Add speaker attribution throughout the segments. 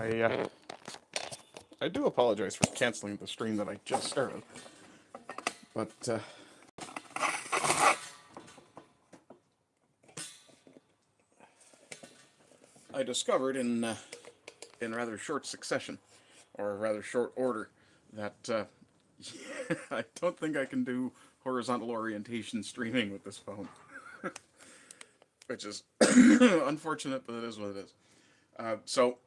Speaker 1: I do apologize for canceling the stream that I just started, but I discovered in rather short succession, or rather short order, that I don't think I can do horizontal orientation streaming with this phone, which is unfortunate, but it is what it is. So,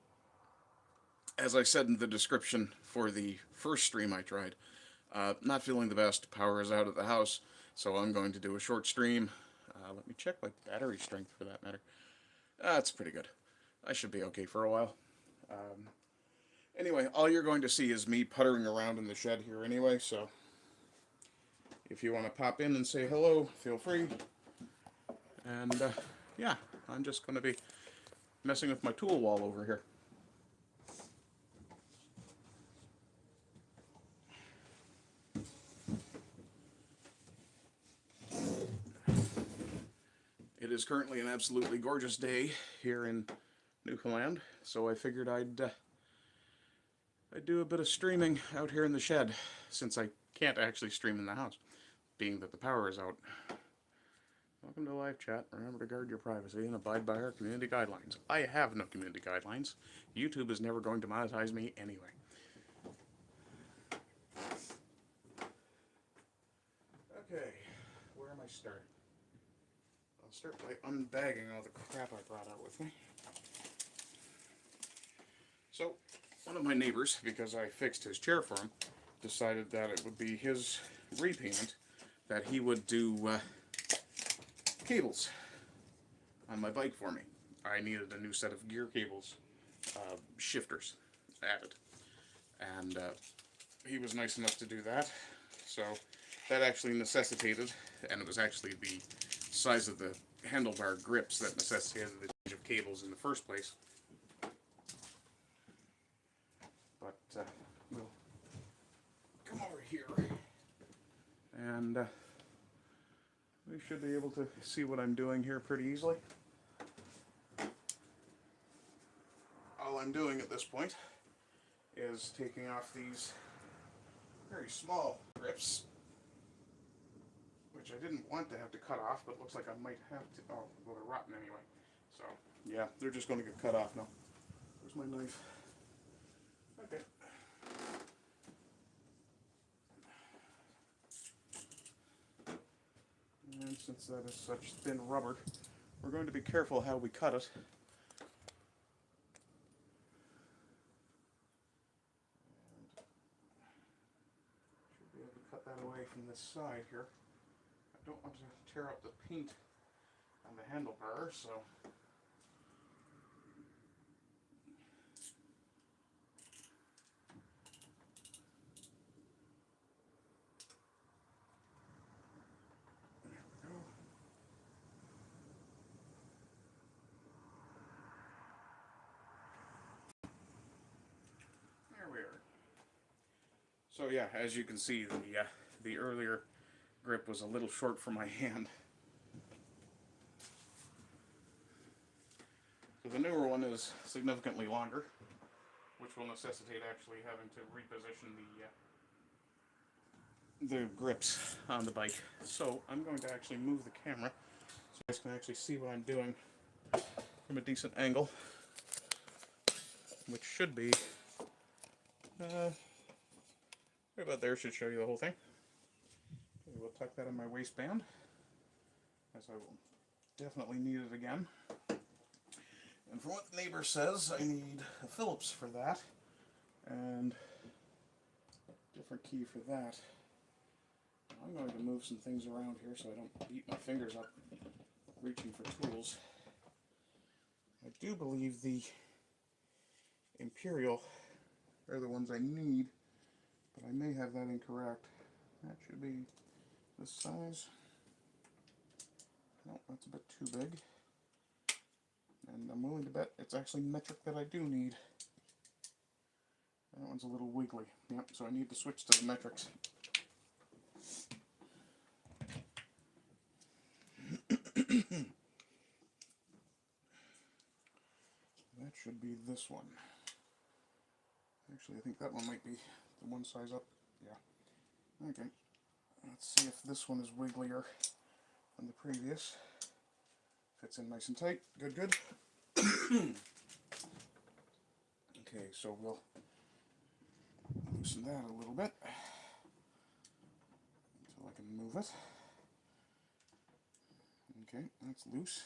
Speaker 1: as I said in the description for the first stream I tried, not feeling the best, power is out at the house, so I'm going to do a short stream. Let me check my battery strength for that matter. That's pretty good. I should be okay for a while. Anyway, all you're going to see is me puttering around in the shed here anyway, so if you want to pop in and say hello, feel free. And yeah, I'm just going to be messing with my tool wall over here. It is currently an absolutely gorgeous day here in Newfoundland, so I figured I'd do a bit of streaming out here in the shed, since I can't actually stream in the house, being that the power is out. Welcome to live chat. Remember to guard your privacy and abide by our community guidelines. I have no community guidelines. YouTube is never going to monetize me anyway. Okay, where am I starting? I'll start by unbagging all the crap I brought out with me. So, one of my neighbors, because I fixed his chair for him, decided that it would be his repayment that he would do cables on my bike for me. I needed a new set of gear cables, shifters added, and he was nice enough to do that. So that actually necessitated, and it was actually the size of the handlebar grips that necessitated the change of cables in the first place. But we'll come over here, and we should be able to see what I'm doing here pretty easily. All I'm doing at this point is taking off these very small grips, which I didn't want to have to cut off, but looks like I might have to. Oh, well, they're rotten anyway. So, yeah, they're just going to get cut off now. Where's my knife? Okay. And since that is such thin rubber, we're going to be careful how we cut it. Should be able to cut that away from this side here. I don't want to tear up the paint on the handlebar, so so yeah, as you can see, the earlier grip was a little short for my hand. So the newer one is significantly longer, which will necessitate actually having to reposition the grips on the bike. So I'm going to actually move the camera so you guys can actually see what I'm doing from a decent angle, which should be right about there. Should show you the whole thing. Okay, we'll tuck that in my waistband, as I will definitely need it again. And from what the neighbor says, I need a Phillips for that, and a different key for that. I'm going to move some things around here so I don't beat my fingers up reaching for tools. I do believe the Imperial are the ones I need, but I may have that incorrect. That should be this size. No, that's a bit too big. And I'm willing to bet it's actually metric that I do need. That one's a little wiggly. Yep, so I need to switch to the metrics. That should be this one. Actually, I think that one might be the one size up. Yeah. Okay. Let's see if this one is wigglier than the previous. Fits in nice and tight. Good, good. Okay, so we'll loosen that a little bit until I can move it. Okay, that's loose.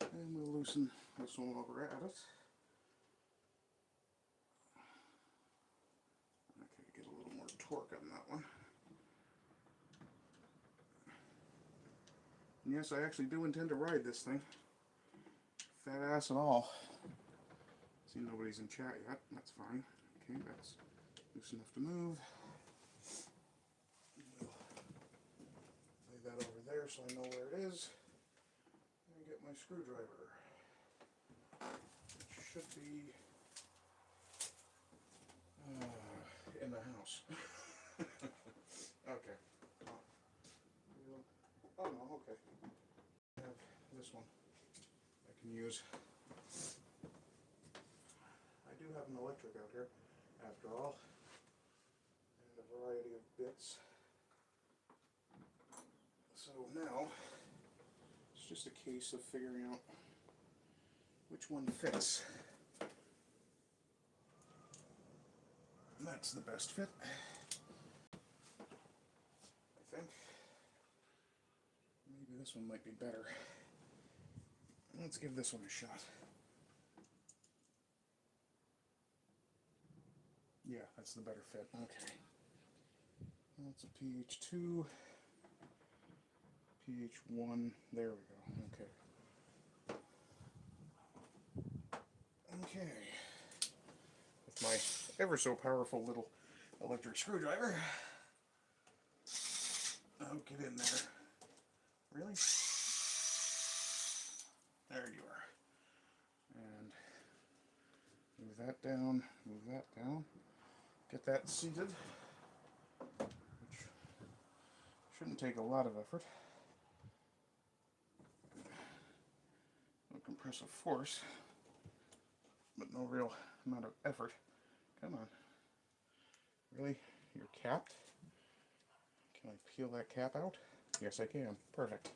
Speaker 1: And we'll loosen this one while we're at it. Okay, get a little more torque on that one. And yes, I actually do intend to ride this thing. Fat ass and all. See, nobody's in chat yet. That's fine. Okay, that's loose enough to move. We'll lay that over there so I know where it is. And get my screwdriver. It should be in the house. Okay. Oh no, okay. I have this one I can use. I do have an electric out here, after all, and a variety of bits. So now, it's just a case of figuring out which one fits. And that's the best fit, I think. Maybe this one might be better. Let's give this one a shot. Yeah, that's the better fit. Okay. That's a pH2, pH1. There we go. Okay. Okay. With my ever so powerful little electric screwdriver. Oh, get in there. Really? There you are. And move that down, move that down. Get that seated, which shouldn't take a lot of effort. No compressive force, but no real amount of effort. Come on. Really? You're capped? Can I peel that cap out? Yes, I can. Perfect.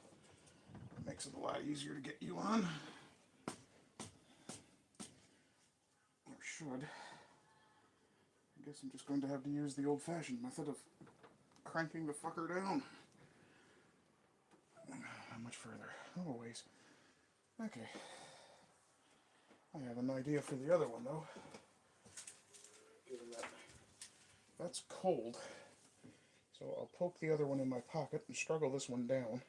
Speaker 1: Makes it a lot easier to get you on. Or should. I guess I'm just going to have to use the old-fashioned method of cranking the fucker down. How much further? Oh, a ways. Okay. I have an idea for the other one, though. Given that that's cold. So I'll poke the other one in my pocket and struggle this one down.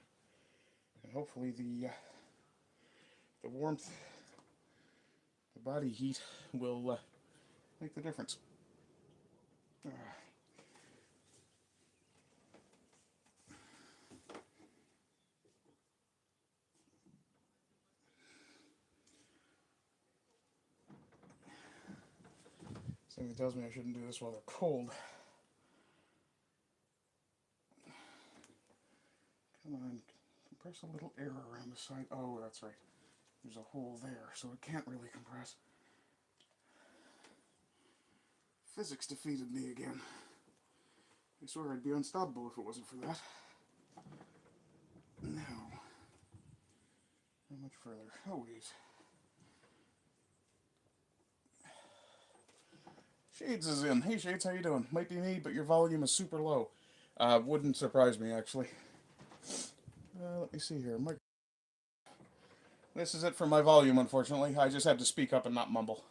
Speaker 1: And hopefully the warmth, the body heat will make the difference. Something tells me I shouldn't do this while they're cold. Come on, compress a little air around the side. Oh, that's right. There's a hole there, so it can't really compress. Physics defeated me again. I swear I'd be unstoppable if it wasn't for that. Now, how much further? Oh, geez. Shades is in. Hey, Shades, how you doing? Might be me, but your volume is super low. Wouldn't surprise me, actually. Let me see here. This is it for my volume, unfortunately. I just had to speak up and not mumble.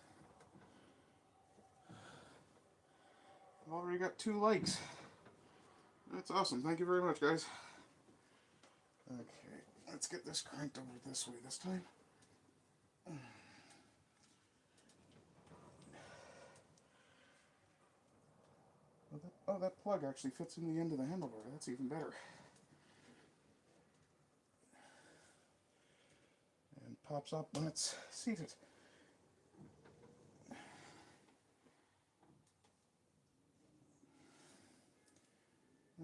Speaker 1: I've already got 2 likes. That's awesome. Thank you very much, guys. Okay, let's get this cranked over this way this time. Oh, that plug actually fits in the end of the handlebar. That's even better. And pops up when it's seated.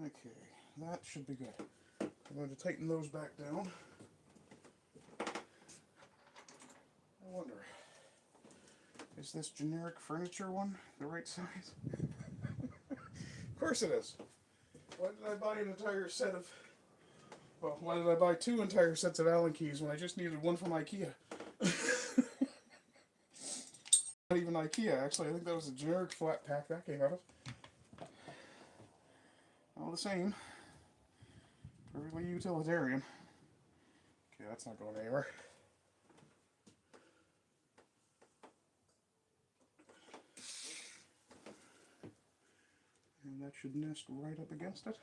Speaker 1: Okay, that should be good. I'm going to tighten those back down. I wonder, Is this generic furniture one the right size? Of course it is. Why did I buy an entire set of... Well, why did I buy 2 entire sets of Allen keys when I just needed one from IKEA? Not even IKEA, actually. I think that was a generic flat pack that came out of. All the same. Perfectly utilitarian. Okay, that's not going anywhere. And that should nest right up against it.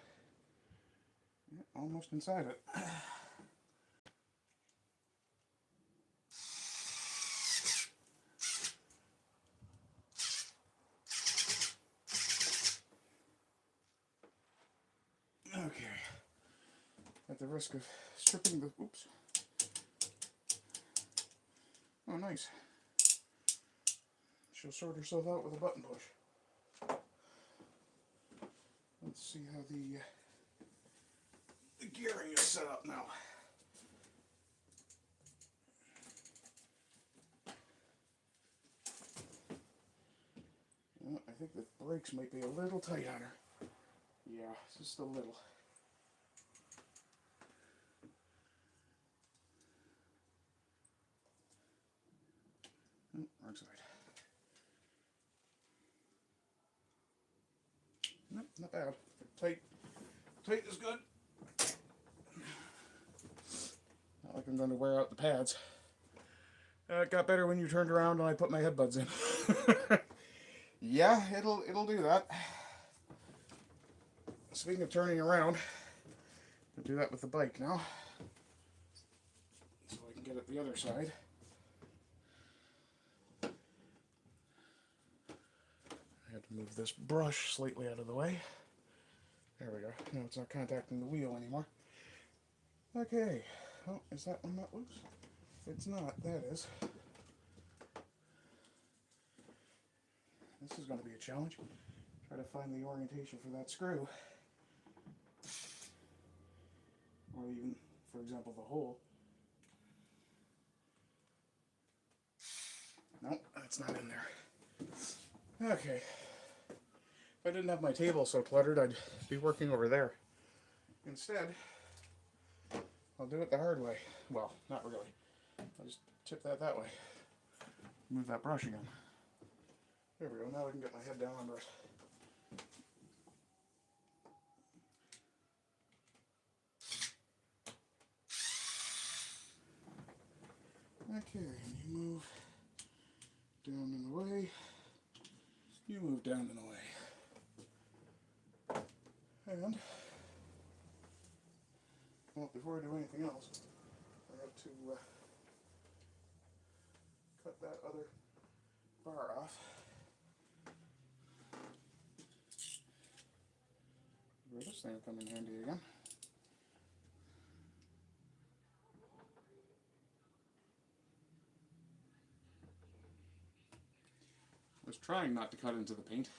Speaker 1: Yeah, almost inside it. Okay. At the risk of stripping the... Oops. Oh, nice. She'll sort herself out with a button push. Let's see how the gearing is set up now. Well, I think the brakes might be a little tight on her. Yeah, just a little. Oh, wrong side. Nope, not bad. Tight. Tight is good. Not like I'm going to wear out the pads. It got better when you turned around and I put my headbuds in. Yeah, it'll do that. Speaking of turning around, I'll do that with the bike now. So I can get it the other side. I had to move this brush slightly out of the way. There we go. Now it's not contacting the wheel anymore. Okay. Oh, is that one not loose? It's not. That is. This is going to be a challenge. Try to find the orientation for that screw. Or even, for example, the hole. Nope, that's not in there. Okay. If I didn't have my table so cluttered, I'd be working over there. Instead, I'll do it the hard way. Well, not really. I'll just tip that way. Move that brush again. There we go. Now I can get my head down under it. Okay, you move down and away. You move down and away. And, well, before I do anything else, I have to cut that other bar off. Where this thing will come in handy again. I was trying not to cut into the paint.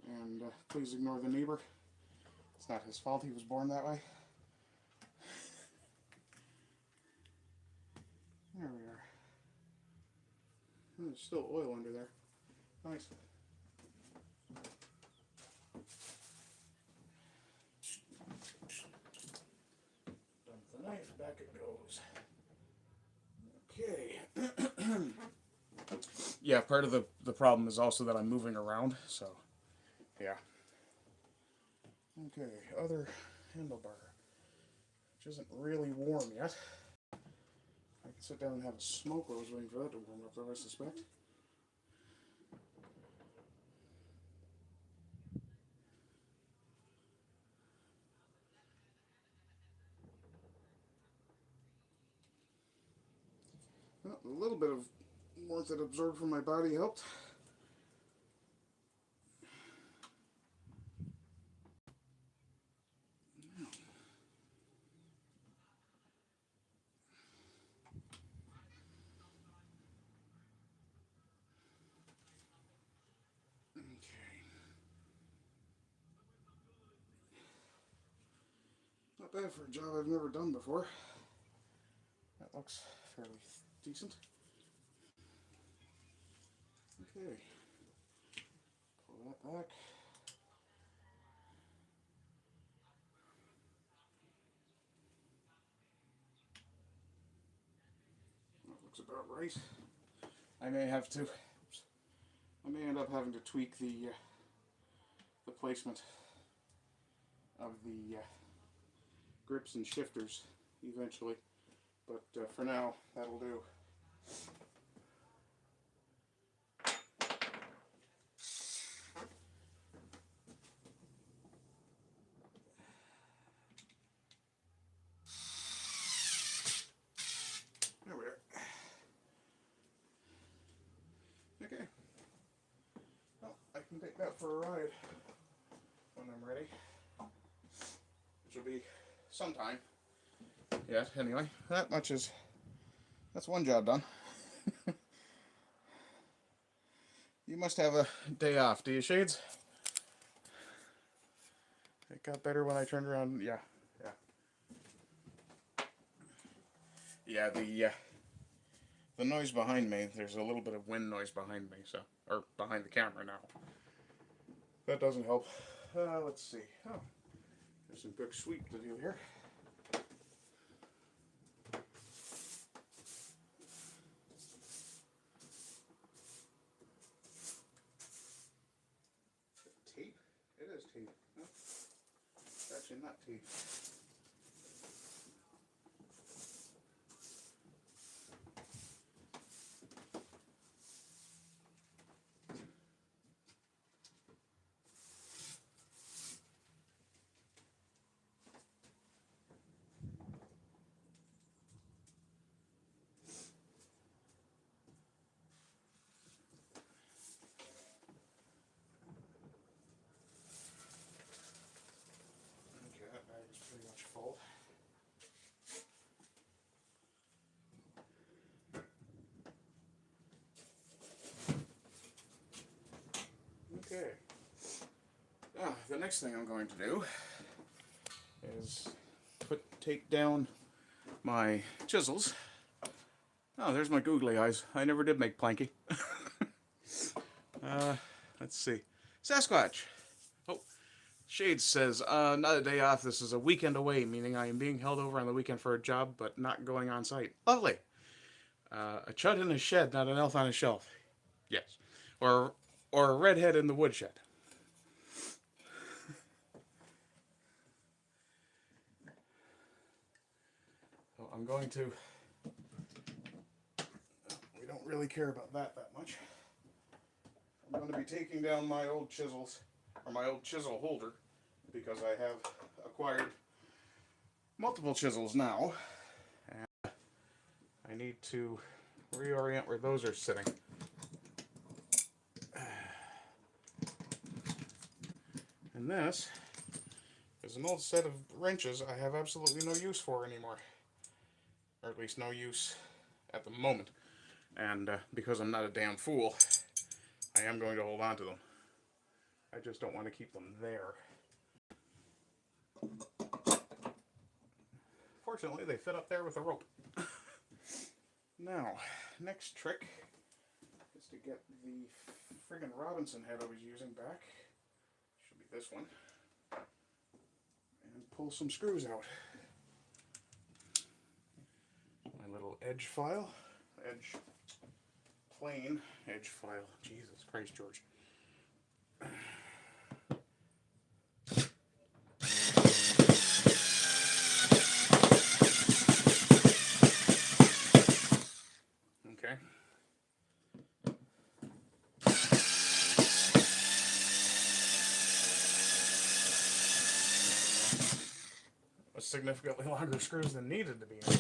Speaker 1: And please ignore the neighbor. It's not his fault he was born that way. There we are. There's still oil under there. Nice. Dump the knife, back it goes. Okay. Yeah, part of the problem is also that I'm moving around, so yeah. Okay, other handlebar, which isn't really warm yet. I could sit down and have a smoke while I was waiting for that to warm up, though, I suspect. Well, a little bit of warmth that absorbed from my body helped. Not bad for a job I've never done before. looks fairly decent. Okay, pull that back. That looks about right. I may have to. Oops, I may end up having to tweak the placement of the grips and shifters eventually, but for now that'll do. There we are. Okay. Well, I can take that for a ride when I'm ready, which will be sometime. Yet, anyway, that's one job done. You must have a day off, do you, Shades? It got better when I turned around. Yeah. The noise behind me, there's a little bit of wind noise behind me, so, or behind the camera now. That doesn't help. Let's see. Oh, there's some cooked sweet to do here. Tape? It is tape. No, it's actually not tape. Pretty much full. Okay. Now, the next thing I'm going to do is take down my chisels. Oh, there's my googly eyes. I never did make Planky. Let's see. Sasquatch. Oh, Shades says, not a day off. This is a weekend away, meaning I am being held over on the weekend for a job, but not going on site. Lovely. A chud in a shed, not an elf on a shelf. Yes. Or a redhead in the woodshed. So I'm going to... We don't really care about that much. I'm going to be taking down my old chisels, or my old chisel holder, because I have acquired multiple chisels now, and I need to reorient where those are sitting. And this is an old set of wrenches I have absolutely no use for anymore, or at least no use at the moment. And because I'm not a damn fool, I am going to hold on to them. I just don't want to keep them there. Fortunately, they fit up there with a rope. Now, next trick is to get the friggin' Robinson head I was using back. Should be this one. And pull some screws out. My little edge file. Plain edge file. Jesus Christ, George. Okay. With significantly longer screws than needed to be in there.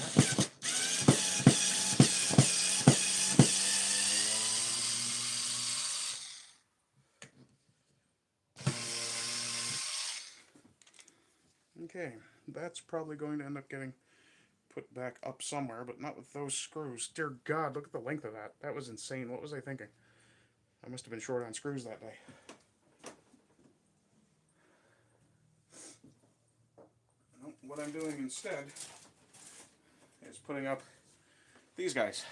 Speaker 1: Okay, that's probably going to end up getting put back up somewhere, but not with those screws. Dear God, look at the length of that. That was insane. What was I thinking? I must have been short on screws that day. Well, what I'm doing instead is putting up these guys.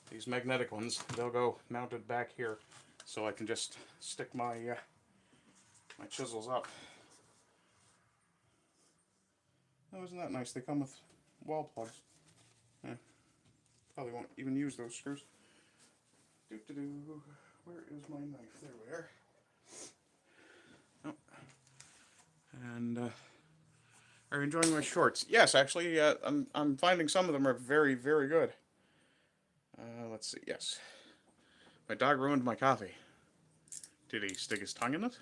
Speaker 1: These magnetic ones, they'll go mounted back here, so I can just stick my my chisels up. Oh, isn't that nice? They come with wall plugs. Yeah. Probably won't even use those screws. Doo-doo-doo. Where is my knife? There we are. Oh. And are you enjoying my shorts? Yes, actually, I'm finding some of them are very, very good. Let's see. Yes, my dog ruined my coffee. Did he stick his tongue in it?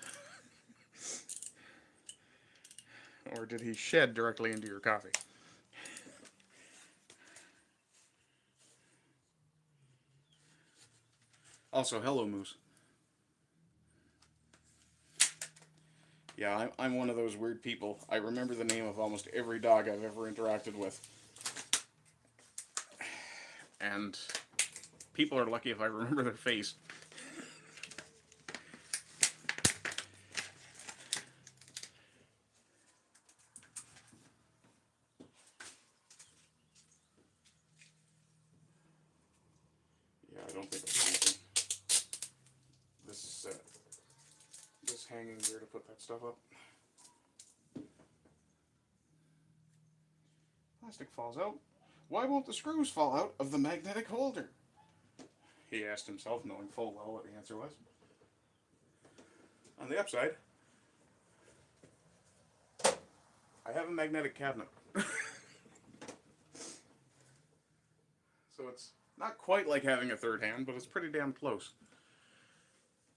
Speaker 1: Or did he shed directly into your coffee? Also, hello, Moose. Yeah, I'm one of those weird people. I remember the name of almost every dog I've ever interacted with. And people are lucky if I remember their face. Yeah, I don't think it's anything. This hanging there to put that stuff up. Plastic falls out. Why won't the screws fall out of the magnetic holder? He asked himself, knowing full well what the answer was. On the upside, I have a magnetic cabinet. So it's not quite like having a third hand, but it's pretty damn close.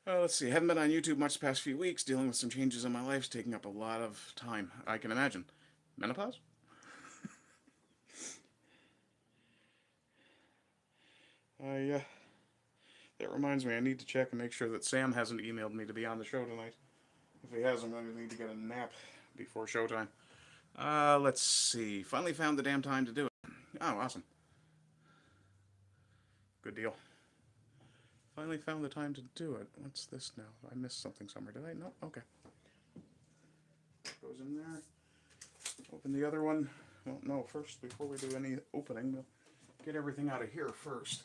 Speaker 1: Let's see, I haven't been on YouTube much the past few weeks, dealing with some changes in my life, taking up a lot of time, I can imagine. Menopause? That reminds me, I need to check and make sure that Sam hasn't emailed me to be on the show tonight. If he has, I'm going to need to get a nap before showtime. Let's see. Finally found the damn time to do it. Oh, awesome. Good deal. Finally found the time to do it. What's this now? I missed something somewhere. Did I? No? Okay. Goes in there. Open the other one. Well, no, first, before we do any opening, we'll get everything out of here first.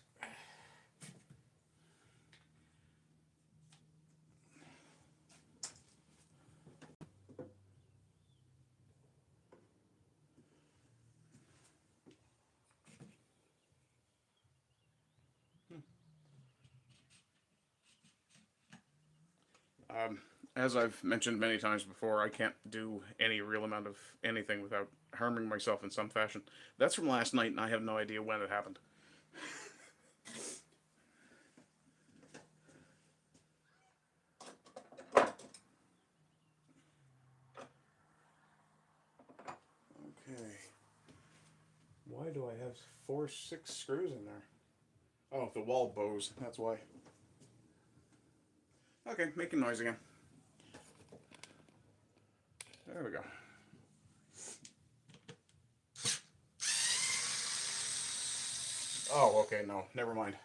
Speaker 1: As I've mentioned many times before, I can't do any real amount of anything without harming myself in some fashion. That's from last night, and I have no idea when it happened. Okay. Why do I have 6 screws in there? Oh, the wall bows. That's why. Okay, making noise again. There we go. Oh, okay, no, never mind.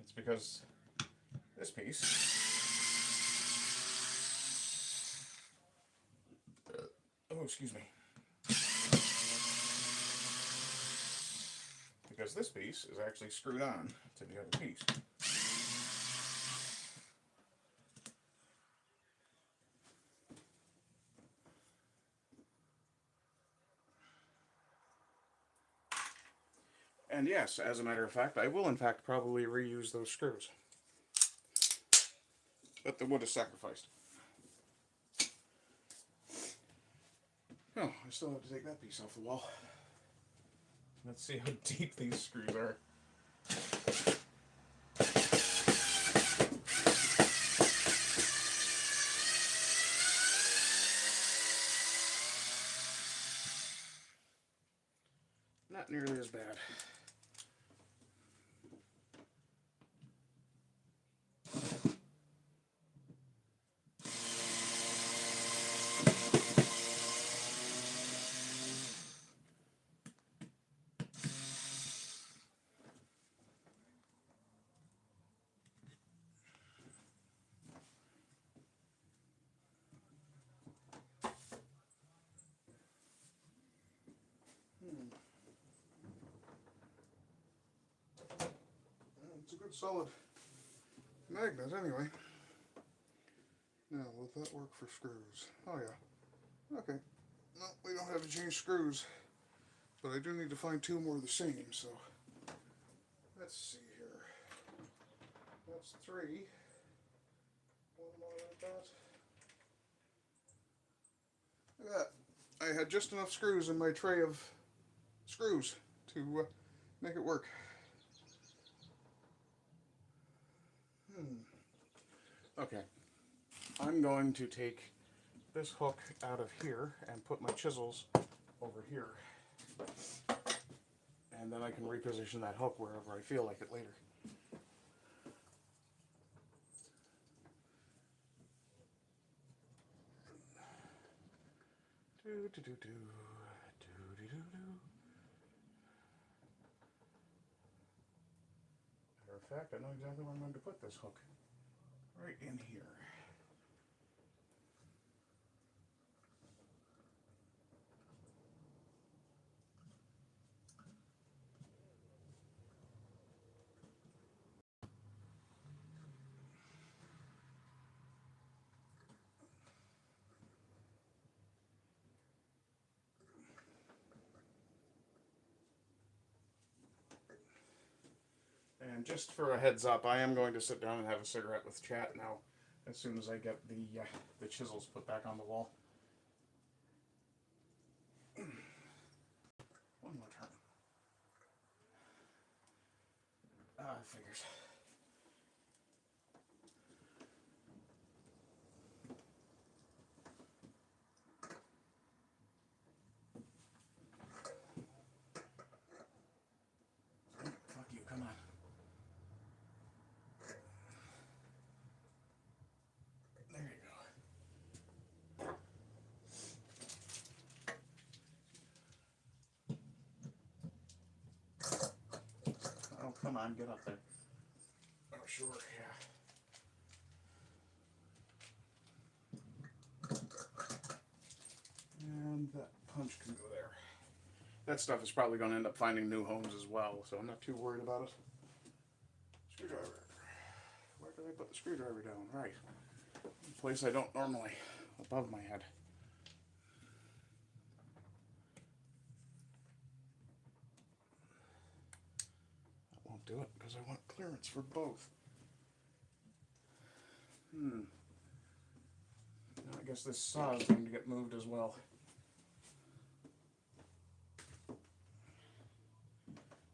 Speaker 1: It's because this piece. Oh, excuse me. Because this piece is actually screwed on to the other piece. And yes, as a matter of fact, I will in fact probably reuse those screws. But the wood is sacrificed. Oh, I still have to take that piece off the wall. Let's see how deep these screws are. Not nearly as bad.
Speaker 2: good solid magnet anyway. Now, will that work for screws? Oh yeah. Okay. No, we don't have to change screws. But I do need to find two more of the same, so let's see here. That's three. One more like that. Look at that. I had just enough screws in my tray of screws to make it work. Okay. I'm going to take this hook out of here and put my chisels over here. And then I can reposition that hook wherever I feel like it later. Matter of fact, I know exactly where I'm going to put this hook. Right in here. And just for a heads up, I am going to sit down and have a cigarette with chat now, as soon as I get the chisels put back on the wall. One more turn. Figures. Fuck you, come on. There you go. Oh, come on, get up there. Oh, sure, yeah. And that punch can go there. That stuff is probably going to end up finding new homes as well, so I'm not too worried about it. Screwdriver. Where did I put the screwdriver down? Right. A place I don't normally. Above my head. That won't do it because I want clearance for both. Now I guess this saw is going to get moved as well.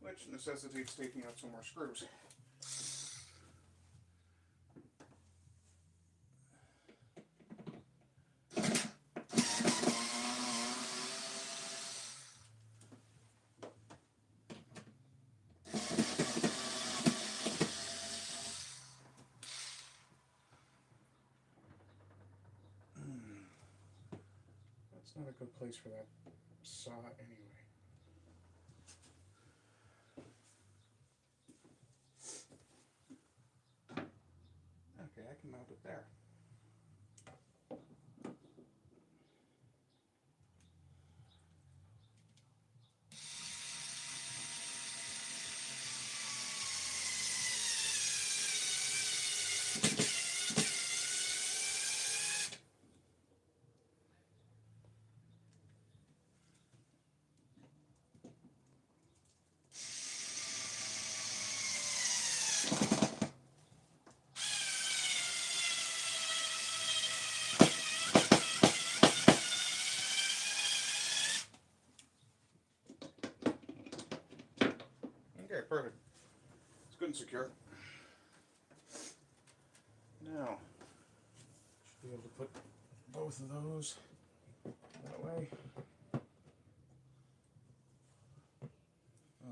Speaker 2: Which necessitates taking out some more screws. That's not a good place for that saw anyway. Okay, I can mount it there. Okay, perfect. It's good and secure. Now, should be able to put both of those that way.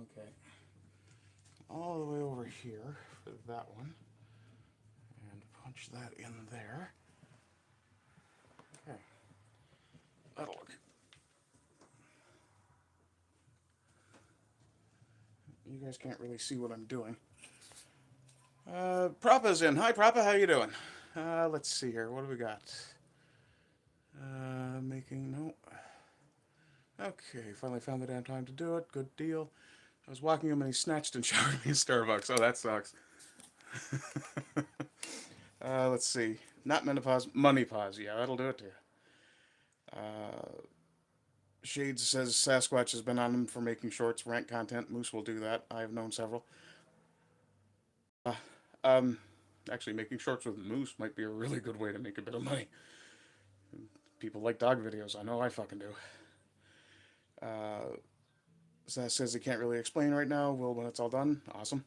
Speaker 2: Okay. All the way over here for that one. And punch that in there. Okay. That'll work. You guys can't really see what I'm doing. Propa's in. Hi, Propa. How you doing? Let's see here. What do we got? No. Okay, finally found the damn time to do it. Good deal. I was walking him and he snatched and showered me in Starbucks. Oh, that sucks.
Speaker 1: Let's see. Not menopause, money pause. Yeah, that'll do it too. Uh, Shades says Sasquatch has been on him for making shorts, rant content. Moose will do that. I have known several. Uh, um, Actually, making shorts with Moose might be a really good way to make a bit of money. People like dog videos. I know I fucking do. Sass says he can't really explain right now. Will when it's all done. Awesome.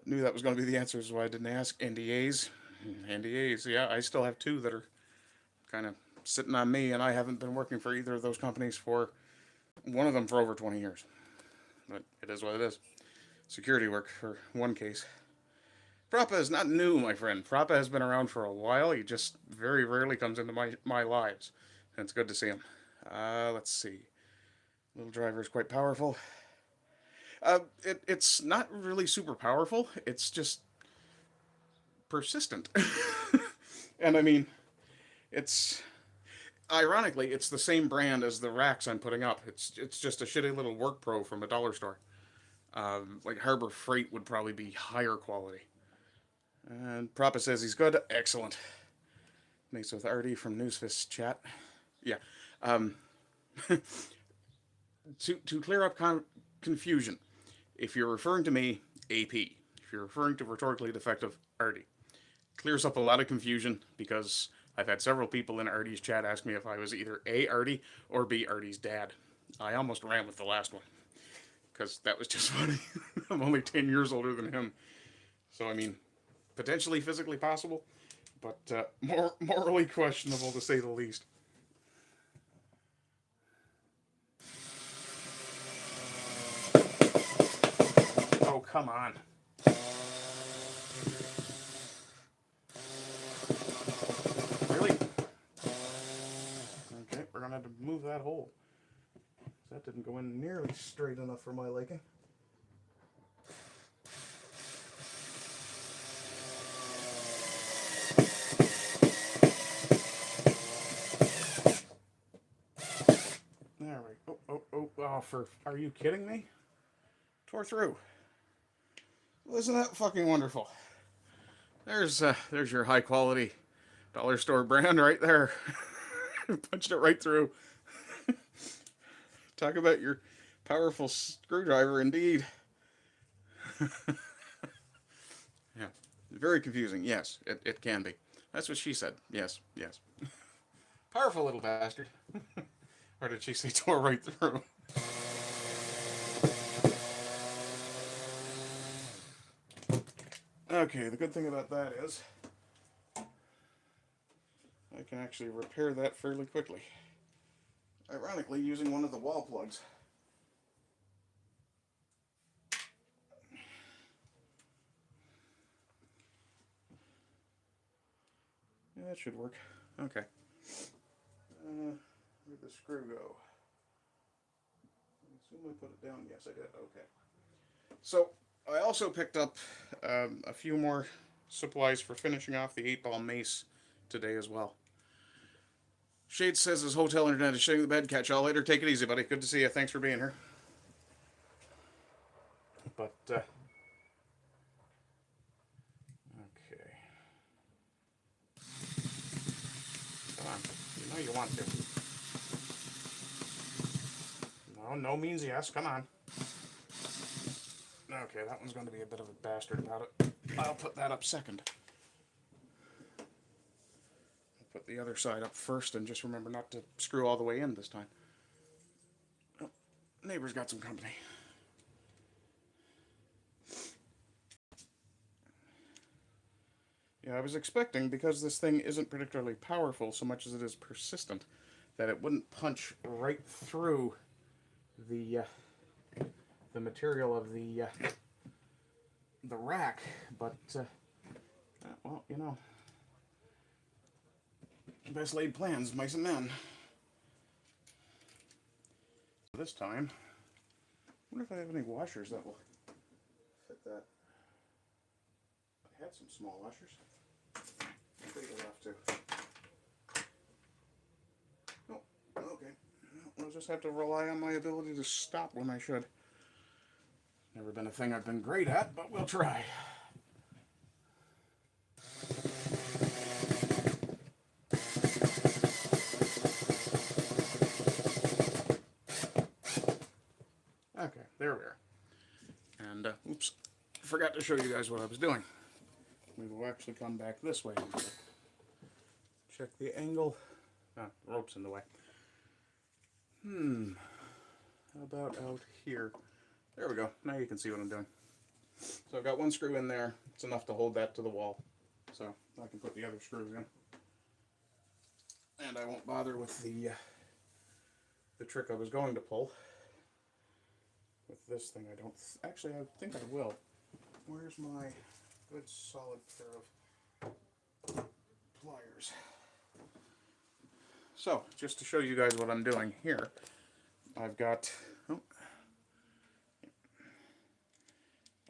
Speaker 1: Knew that was going to be the answer, so I didn't ask. NDAs. NDAs. Yeah, I still have two that are kind of sitting on me, and I haven't been working for either of those companies for one of them for over 20 years. But it is what it is. Security work for one case. Prappa is not new, my friend. Prappa has been around for a while. He just very rarely comes into my lives. And it's good to see him. Let's see. Little driver is quite powerful. It's not really super powerful. It's just persistent. And I mean, it's ironically, it's the same brand as the racks I'm putting up. It's just a shitty little work pro from a dollar store. Like Harbor Freight would probably be higher quality. And Prappa says he's good. Excellent. Nice with Artie from Newsfist chat. Yeah. Um, to clear up confusion, if you're referring to me, AP. If you're referring to rhetorically defective, Artie. Clears up a lot of confusion because I've had several people in Artie's chat ask me if I was either A, Artie, or B, Artie's dad. I almost ran with the last one because that was just funny. I'm only 10 years older than him. So, I mean, potentially physically possible, but morally questionable to say the least. Oh, come on. Really? Okay, we're gonna have to move that hole. That didn't go in nearly straight enough for my liking. There we go. Are you kidding me? Tore through. Well, isn't that fucking wonderful? There's your high quality dollar store brand right there. Punched it right through. Talk about your powerful screwdriver, indeed. Yeah, very confusing. Yes, it can be. That's what she said. Yes, yes. Powerful little bastard. Or did she say tore right through? Okay, the good thing about that is I can actually repair that fairly quickly. Ironically, using one of the wall plugs. Yeah, that should work. Okay. Where'd the screw go? I assume I put it down. Yes, I did. Okay. So, I also picked up a few more supplies for finishing off the 8-ball mace today as well. Shade says his hotel internet is shitting the bed. Catch y'all later. Take it easy, buddy. Good to see you. Thanks for being here. But, okay. Come on. You know you want to. No means yes. Come on. Okay, that one's going to be a bit of a bastard about it. I'll put that up second. I'll put the other side up first and just remember not to screw all the way in this time. Oh, neighbor's got some company. Yeah, I was expecting, because this thing isn't particularly powerful so much as it is persistent, that it wouldn't punch right through the material of the rack, but well, you know, best laid plans, mice and men. This time, I wonder if I have any washers that will fit that. I had some small washers. I think I'll have to. Oh, okay. I'll just have to rely on my ability to stop when I should. Never been a thing I've been great at, but we'll try. There we are. And, oops, forgot to show you guys what I was doing. We will actually come back this way. Check the angle. Ah, the rope's in the way. How about out here? There we go. Now you can see what I'm doing. So I've got one screw in there. It's enough to hold that to the wall. So I can put the other screws in. And I won't bother with the trick I was going to pull. With this thing, I don't... Actually, I think I will. Where's my good solid pair of pliers? So, just to show you guys what I'm doing here, I've got...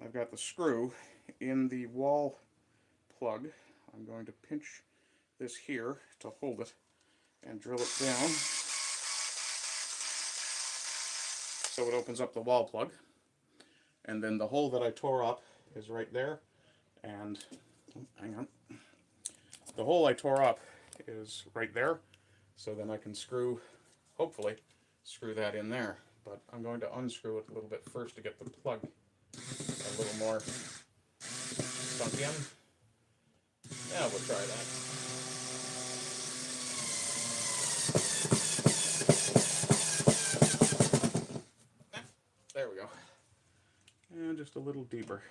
Speaker 1: I've got the screw in the wall plug. I'm going to pinch this here to hold it and drill it down so it opens up the wall plug. And then the hole that I tore up is right there. And, hang on. The hole I tore up is right there. So then I can screw, hopefully, screw that in there. But I'm going to unscrew it a little bit first to get the plug a little more sunk in. Yeah, we'll try that. There we go. And just a little deeper.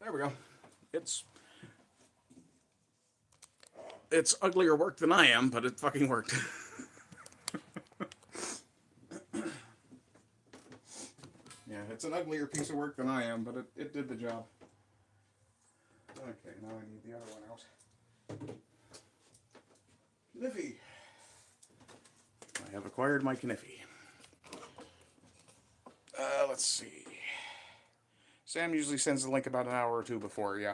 Speaker 1: There we go. It's uglier work than I am, but it fucking worked. Yeah, it's an uglier piece of work than I am, but it did the job. Okay, now I need the other one out. Kniffy. I have acquired my Kniffy. Let's see. Sam usually sends the link about an hour or two before, yeah.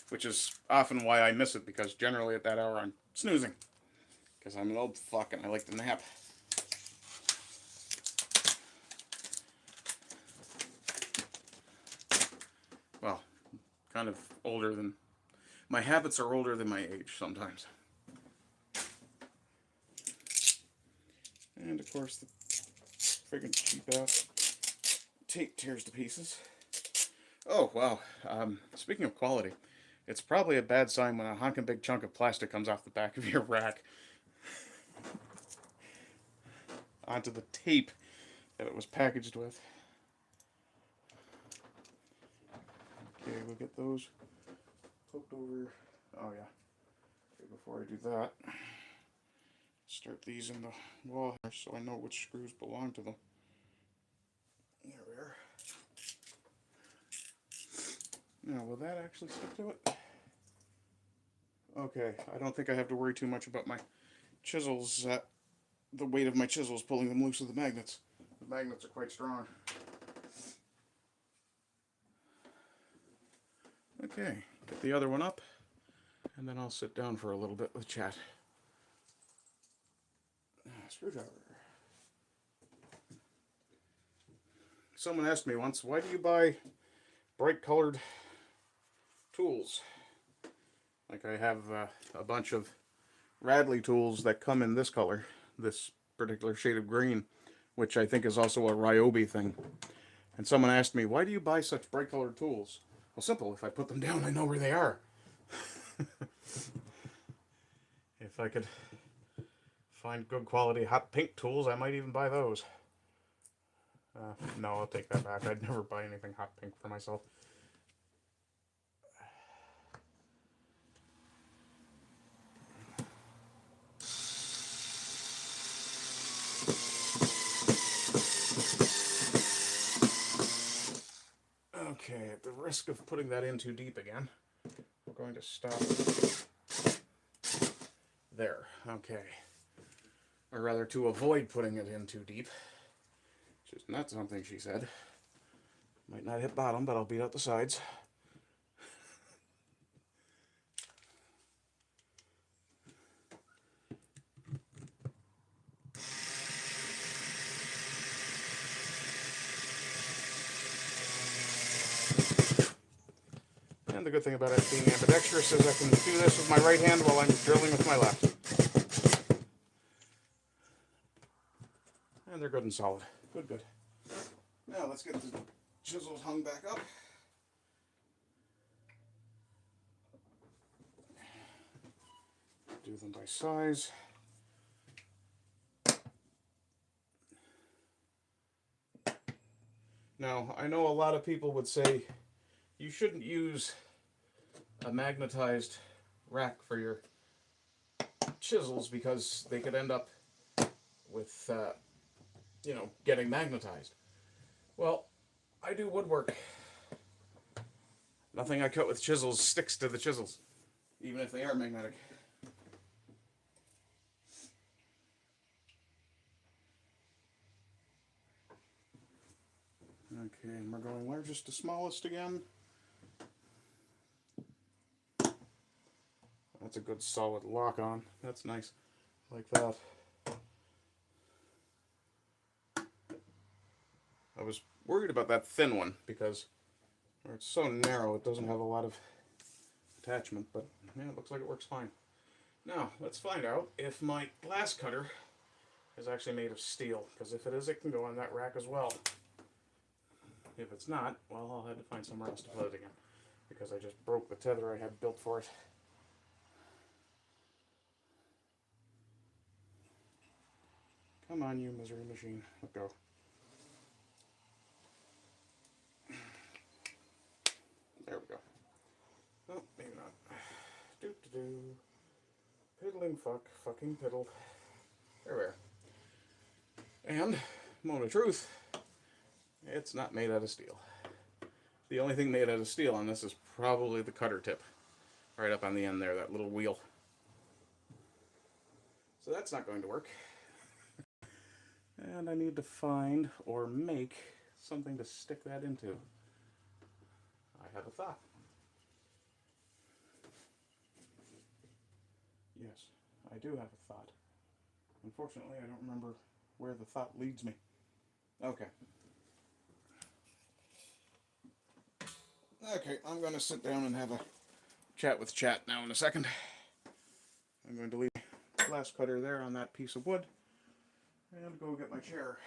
Speaker 1: Which is often why I miss it, because generally at that hour I'm snoozing. Because I'm an old fuck and I like to nap. Well, kind of older than... My habits are older than my age sometimes. And of course the friggin' cheap ass tape tears to pieces. Oh, wow. Speaking of quality, it's probably a bad sign when a honkin' big chunk of plastic comes off the back of your rack onto the tape that it was packaged with. Okay, we'll get those poked over. Oh, yeah. Okay, before I do that, start these in the wall here so I know which screws belong to them. There we are. Now, will that actually stick to it? Okay, I don't think I have to worry too much about my chisels, the weight of my chisels pulling them loose of the magnets. The magnets are quite strong. Okay, get the other one up, and then I'll sit down for a little bit with chat. Screwdriver. Someone asked me once, why do you buy bright colored tools? Like I have a bunch of Radley tools that come in this color, this particular shade of green, which I think is also a Ryobi thing. And someone asked me, why do you buy such bright colored tools? Well, simple. If I put them down, I know where they are. If I could find good quality hot pink tools, I might even buy those. No, I'll take that back. I'd never buy anything hot pink for myself. Okay, at the risk of putting that in too deep again, we're going to stop there. Okay. Or rather, to avoid putting it in too deep. Which is not something she said. Might not hit bottom, but I'll beat out the sides. And the good thing about it being ambidextrous is I can do this with my right hand while I'm drilling with my left. And they're good and solid. Good, good. Now let's get the chisels hung back up. Do them by size. Now, I know a lot of people would say you shouldn't use a magnetized rack for your chisels because they could end up with, getting magnetized. Well, I do woodwork. Nothing I cut with chisels sticks to the chisels, even if they are magnetic. Okay, and we're going largest to smallest again. That's a good solid lock on. That's nice. Like that. I was worried about that thin one because it's so narrow it doesn't have a lot of attachment, but yeah, it looks like it works fine. Now, let's find out if my glass cutter is actually made of steel, because if it is, it can go on that rack as well. If it's not, well, I'll have to find somewhere else to put it again, because I just broke the tether I had built for it. Come on, you misery machine. Let go. There we go. Oh, maybe not. Do-do-do. Piddling fuck. Fucking piddle. There we are. And, moment of truth, it's not made out of steel. The only thing made out of steel on this is probably the cutter tip. Right up on the end there, that little wheel. So that's not going to work. And I need to find or make something to stick that into. I have a thought. Yes, I do have a thought. Unfortunately, I don't remember where the thought leads me. Okay. Okay, I'm going to sit down and have a chat with chat now in a second. I'm going to leave the glass cutter there on that piece of wood and go get my chair.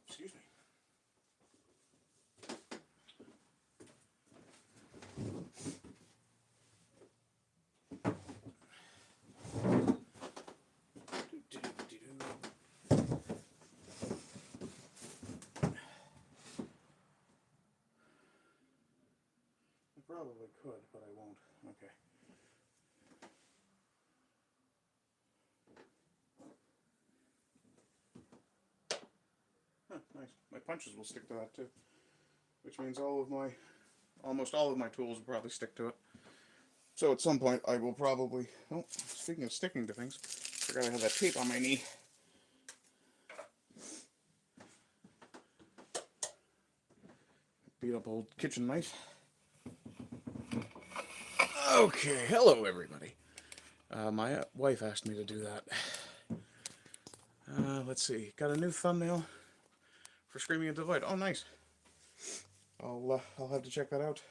Speaker 1: Excuse me. I probably could, but I won't. Okay. Huh, nice. My punches will stick to that too. Which means almost all of my tools will probably stick to it. So at some point I will probably, oh, speaking of sticking to things, forgot I had that tape on my knee. Beat up old kitchen knife. Okay, hello everybody. My wife asked me to do that. Let's see, got a new thumbnail for Screaming into the Void. Oh, nice. I'll have to check that out.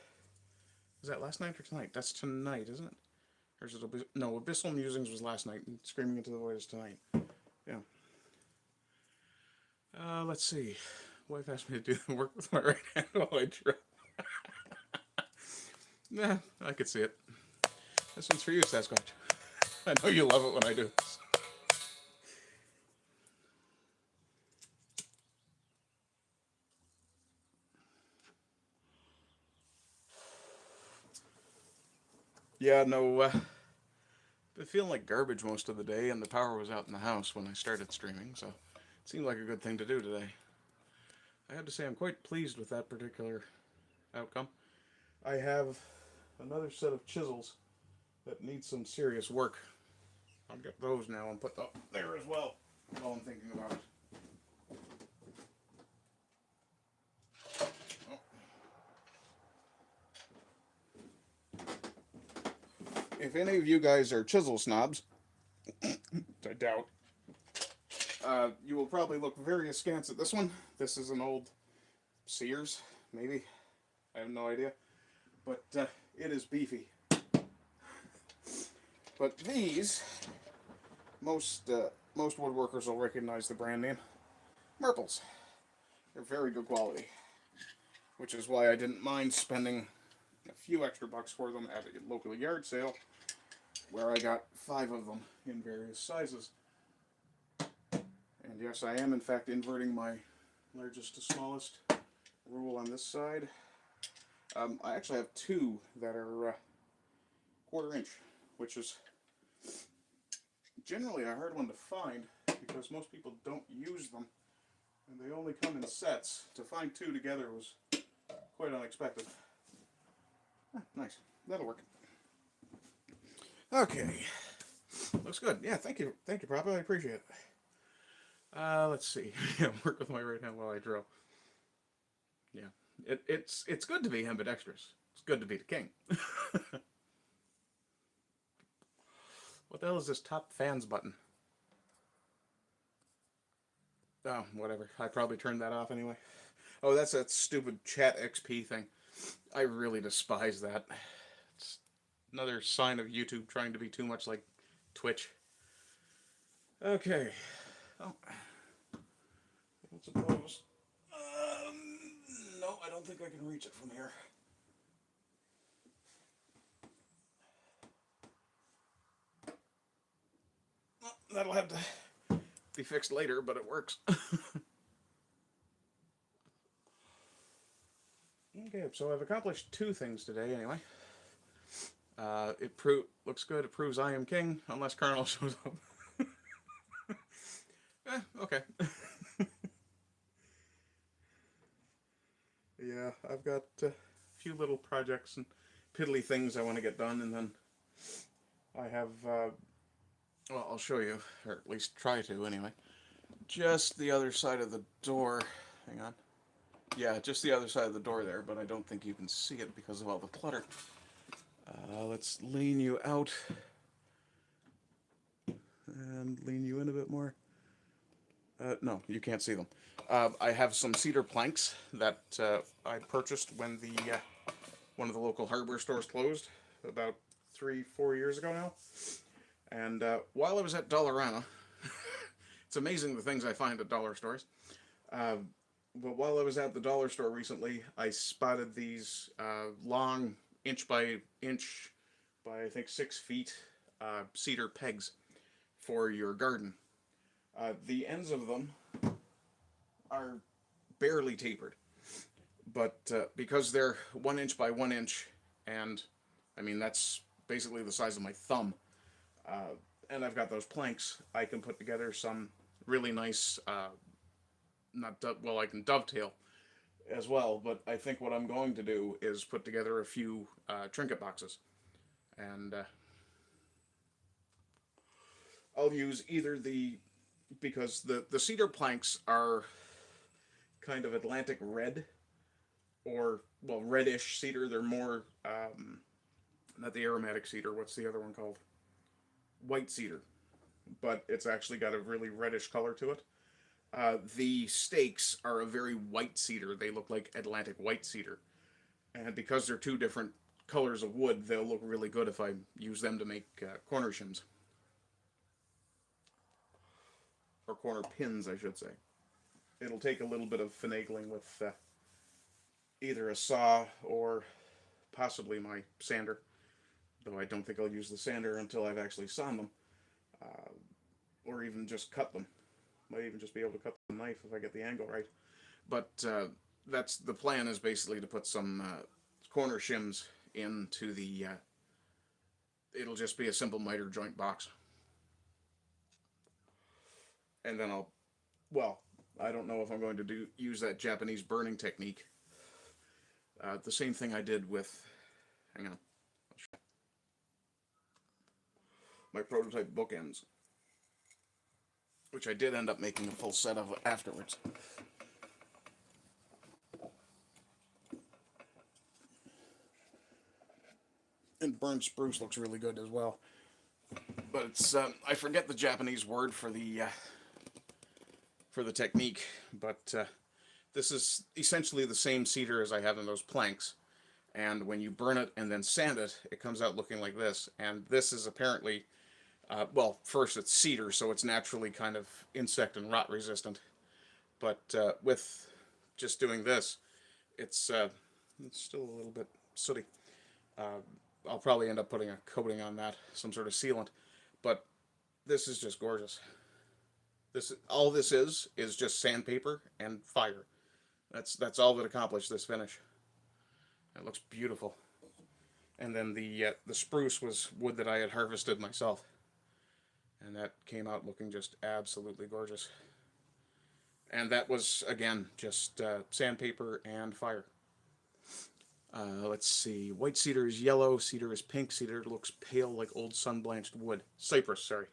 Speaker 1: Is that last night or tonight? That's tonight, isn't it? Or is it no, Abyssal Musings was last night, and Screaming into the Void is tonight. Yeah. Let's see. Wife asked me to do the work with my right hand while I draw. Nah, I could see it. This one's for you, Sasquatch. I know you love it when I do this. Yeah, no, been feeling like garbage most of the day, and the power was out in the house when I started streaming, so it seemed like a good thing to do today. I have to say I'm quite pleased with that particular outcome. I have another set of chisels that need some serious work. I'll get those now and put them there as well while I'm thinking about it. If any of you guys are chisel snobs, I doubt, you will probably look very askance at this one. This is an old Sears maybe. I have no idea. But it is beefy. But these, most woodworkers will recognize the brand name. Merples. They're very good quality. Which is why I didn't mind spending a few extra bucks for them at a local yard sale, where I got 5 of them in various sizes. And yes, I am in fact inverting my largest to smallest rule on this side. I actually have 2 that are 1/4 inch, which is generally a hard one to find because most people don't use them, and they only come in sets. To find 2 together was quite unexpected. Nice. That'll work. Okay. Looks good. Yeah, thank you. Thank you, Papa. I appreciate it. Let's see. Yeah, work with my right hand while I drill. Yeah. It's good to be ambidextrous. It's good to be the king. What the hell is this top fans button? Oh, whatever. I probably turned that off anyway. Oh, that's that stupid chat XP thing. I really despise that. It's another sign of YouTube trying to be too much like Twitch. Okay. Oh. I suppose. No, I don't think I can reach it from here. Well, that'll have to be fixed later, but it works. Okay, so I've accomplished 2 things today, anyway. It looks good. It proves I am king, unless Colonel shows up. Okay. Yeah, I've got a few little projects and piddly things I want to get done, and then I have, well, I'll show you, or at least try to, anyway. Just the other side of the door. Hang on. Yeah, just the other side of the door there, but I don't think you can see it because of all the clutter. Let's lean you out and lean you in a bit more. No, you can't see them. I have some cedar planks that I purchased when one of the local hardware stores closed about 3-4 years ago now. And while I was at Dollarama, it's amazing the things I find at dollar stores. But while I was at the dollar store recently, I spotted these long inch by I think 6 feet cedar pegs for your garden. The ends of them are barely tapered, but because they're 1 inch by 1 inch, and I mean that's basically the size of my thumb, and I've got those planks, I can put together some really nice. I can dovetail as well, but I think what I'm going to do is put together a few trinket boxes, and I'll use either because the cedar planks are kind of Atlantic red, or, well, reddish cedar. They're more, not the aromatic cedar, what's the other one called? White cedar, but it's actually got a really reddish color to it. The stakes are a very white cedar. They look like Atlantic white cedar. And because they're 2 different colors of wood, they'll look really good if I use them to make corner shims. Or corner pins, I should say. It'll take a little bit of finagling with either a saw or possibly my sander. Though I don't think I'll use the sander until I've actually sawn them. Or even just cut them. Might even just be able to cut the knife if I get the angle right. But that's the plan, is basically to put some corner shims into the it'll just be a simple miter joint box. And then I don't know if I'm going to use that Japanese burning technique. The same thing I did with, hang on, my prototype bookends, which I did end up making a full set of afterwards. And burned spruce looks really good as well. But it's, I forget the Japanese word for the technique, but This is essentially the same cedar as I have in those planks. And when you burn it and then sand it, it comes out looking like this. And this is apparently, well, first it's cedar, so it's naturally kind of insect and rot resistant. But with just doing this, it's still a little bit sooty. I'll probably end up putting a coating on that, some sort of sealant. But this is just gorgeous. All this is just sandpaper and fire. That's all that accomplished this finish. It looks beautiful. And then the spruce was wood that I had harvested myself, and that came out looking just absolutely gorgeous. And that was again just sandpaper and fire. Let's see. White cedar is yellow. Cedar is pink. Cedar looks pale like old sun-blanched wood. Cypress, sorry.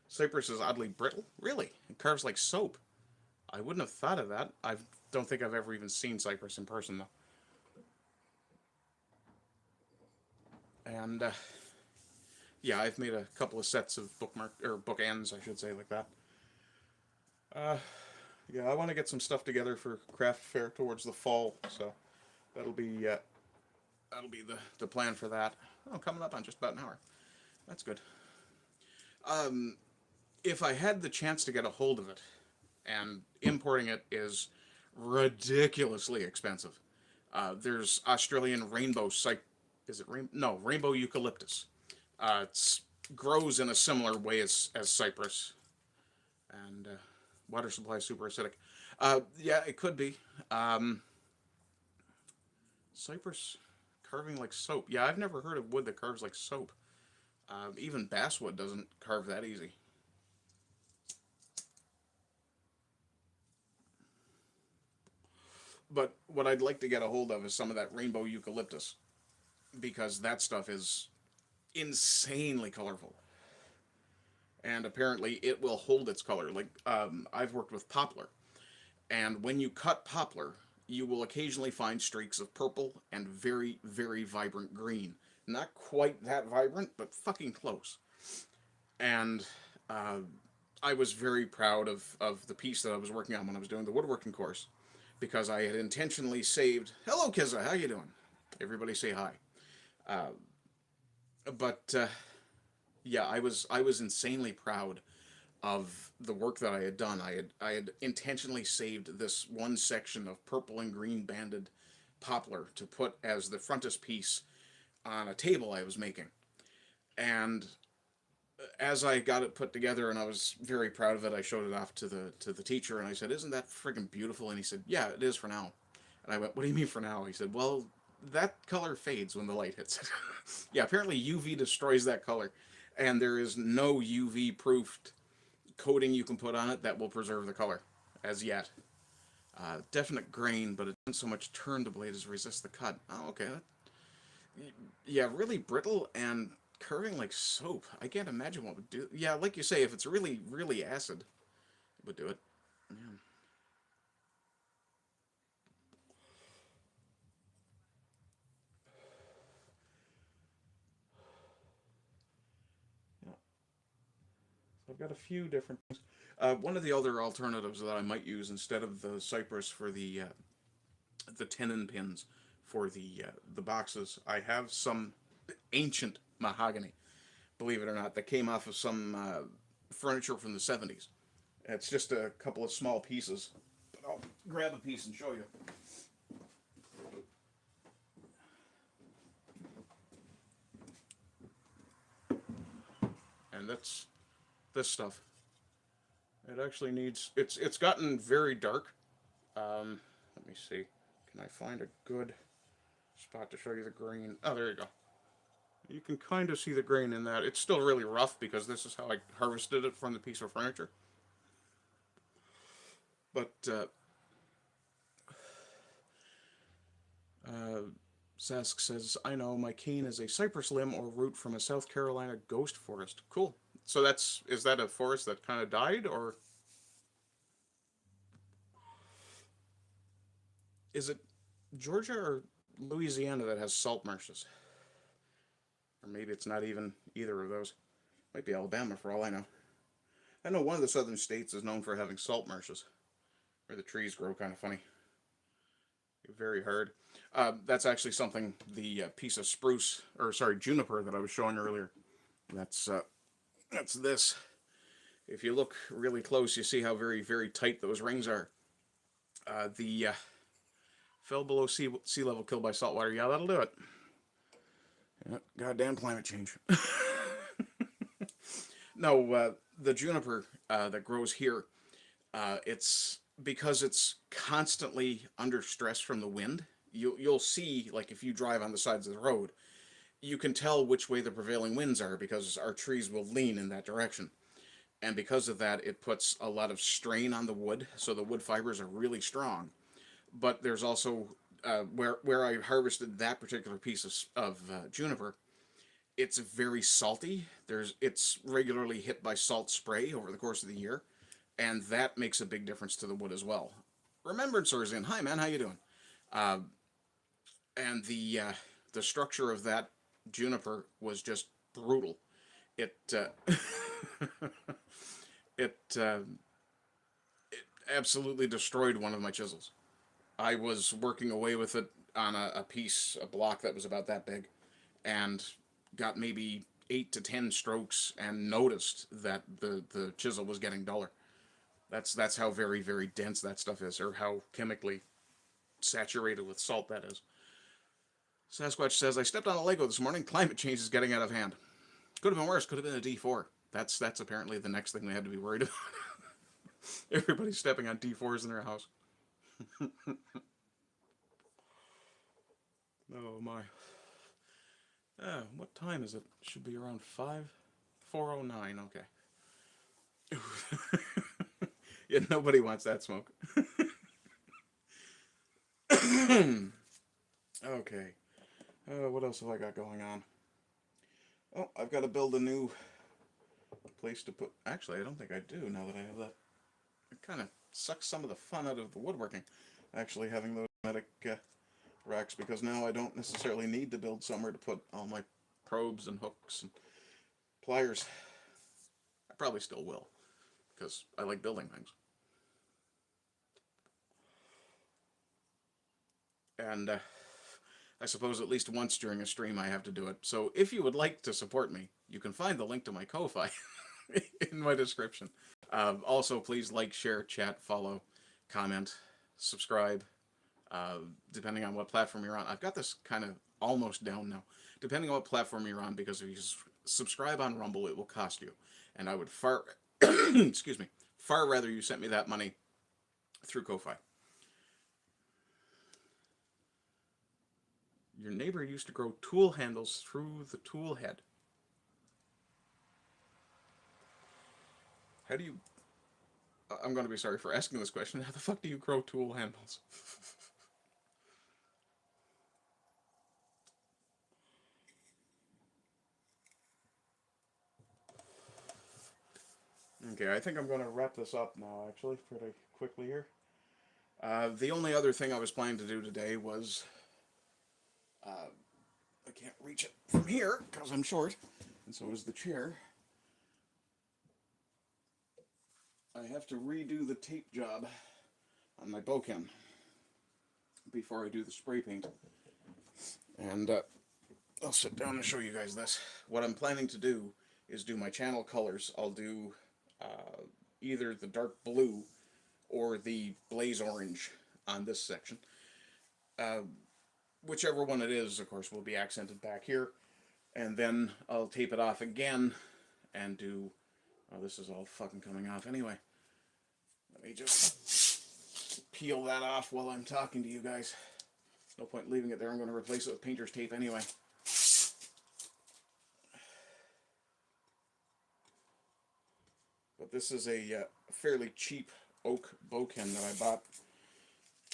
Speaker 1: Cypress is oddly brittle. Really? It carves like soap. I wouldn't have thought of that. I don't think I've ever even seen cypress in person, though. And, yeah, I've made a couple of sets of bookends, I should say, like that. Yeah, I want to get some stuff together for craft fair towards the fall, so that'll be the plan for that. Oh, coming up on just about an hour. That's good. If I had the chance to get a hold of it, and importing it is ridiculously expensive. There's Australian rainbow rainbow eucalyptus. It grows in a similar way as cypress, and water supply is super acidic. Yeah, it could be. Cypress carving like soap. Yeah, I've never heard of wood that carves like soap. Even basswood doesn't carve that easy. But what I'd like to get a hold of is some of that rainbow eucalyptus, because that stuff is insanely colorful. And apparently it will hold its color. Like, I've worked with poplar, and when you cut poplar, you will occasionally find streaks of purple and very, very vibrant green. Not quite that vibrant, but fucking close. And I was very proud of the piece that I was working on when I was doing the woodworking course, because I had intentionally saved. Hello, Kizza. How you doing? Everybody say hi. But yeah, I was insanely proud of the work that I had done. I had intentionally saved this one section of purple and green banded poplar to put as the frontispiece on a table I was making. And as I got it put together, and I was very proud of it, I showed it off to the teacher, and I said, "Isn't that friggin' beautiful?" And he said, "Yeah, it is for now." And I went, "What do you mean for now?" He said, "Well, that color fades when the light hits it." Yeah, apparently UV destroys that color, and there is no UV proofed coating you can put on it that will preserve the color as yet. Definite grain, but it doesn't so much turn the blade as resist the cut. Oh, okay. Yeah, really brittle and curving like soap. I can't imagine what would do. Yeah, like you say, if it's really, really acid, it would do it. Yeah. Yeah. So I've got a few different things. One of the other alternatives that I might use instead of the cypress for the tenon pins for the boxes, I have some ancient mahogany, believe it or not, that came off of some furniture from the 70s. It's just a couple of small pieces, but I'll grab a piece and show you. And that's this stuff. It actually needs. It's gotten very dark. Let me see. Can I find a good spot to show you the grain? Oh, there you go. You can kind of see the grain in that. It's still really rough because this is how I harvested it from the piece of furniture. But Sask says, "I know my cane is a cypress limb or root from a South Carolina ghost forest." Cool. So is that a forest that kind of died, or is it Georgia or Louisiana that has salt marshes? Or maybe it's not even either of those. Might be Alabama for all I know. I know one of the southern states is known for having salt marshes, where the trees grow kind of funny. very hard. That's actually something, the piece of spruce, or sorry, juniper that I was showing earlier. That's this. If you look really close, you see how very, very tight those rings are. The fell below sea level, killed by saltwater. Yeah, that'll do it. Yeah, goddamn climate change. No, the juniper that grows here, it's because it's constantly under stress from the wind. You'll see, like, if you drive on the sides of the road, you can tell which way the prevailing winds are because our trees will lean in that direction. And because of that, it puts a lot of strain on the wood, so the wood fibers are really strong. But there's also, where I harvested that particular piece of juniper, it's very salty. It's regularly hit by salt spray over the course of the year, and that makes a big difference to the wood as well. Remembrancers in. Hi, man. How you doing? And the structure of that juniper was just brutal. It it absolutely destroyed one of my chisels. I was working away with it on a block that was about that big, and got maybe 8 to 10 strokes and noticed that the chisel was getting duller. That's how very, very dense that stuff is, or how chemically saturated with salt that is. Sasquatch says, I stepped on a Lego this morning. Climate change is getting out of hand. Could have been worse. Could have been a D4. That's apparently the next thing they had to be worried about. Everybody's stepping on D4s in their house. Oh my. What time is it? Should be around 4:09. Okay. Yeah, nobody wants that smoke. Okay. What else have I got going on? Oh, I've got to build a new place to put... Actually, I don't think I do now that I have that. It kind of sucks some of the fun out of the woodworking, actually, having those magnetic racks, because now I don't necessarily need to build somewhere to put all my probes and hooks and pliers. I probably still will, because I like building things. And I suppose at least once during a stream I have to do it. So if you would like to support me, you can find the link to my Ko-Fi in my description. Also, please like, share, chat, follow, comment, subscribe, depending on what platform you're on. I've got this kind of almost down now. Depending on what platform you're on, because if you subscribe on Rumble, it will cost you. And I would excuse me, far rather you sent me that money through Ko-Fi. Your neighbor used to grow tool handles through the tool head. How do you... I'm going to be sorry for asking this question. How the fuck do you grow tool handles? Okay, I think I'm going to wrap this up now, actually, pretty quickly here. The only other thing I was planning to do today was... I can't reach it from here because I'm short, and so is the chair. I have to redo the tape job on my Boken before I do the spray paint. And I'll sit down and show you guys this. What I'm planning to do is do my channel colors. I'll do either the dark blue or the blaze orange on this section. Whichever one it is, of course, will be accented back here. And then I'll tape it off again and do... Oh, this is all fucking coming off anyway. Let me just peel that off while I'm talking to you guys. No point leaving it there. I'm going to replace it with painter's tape anyway. But this is a fairly cheap oak Boken that I bought,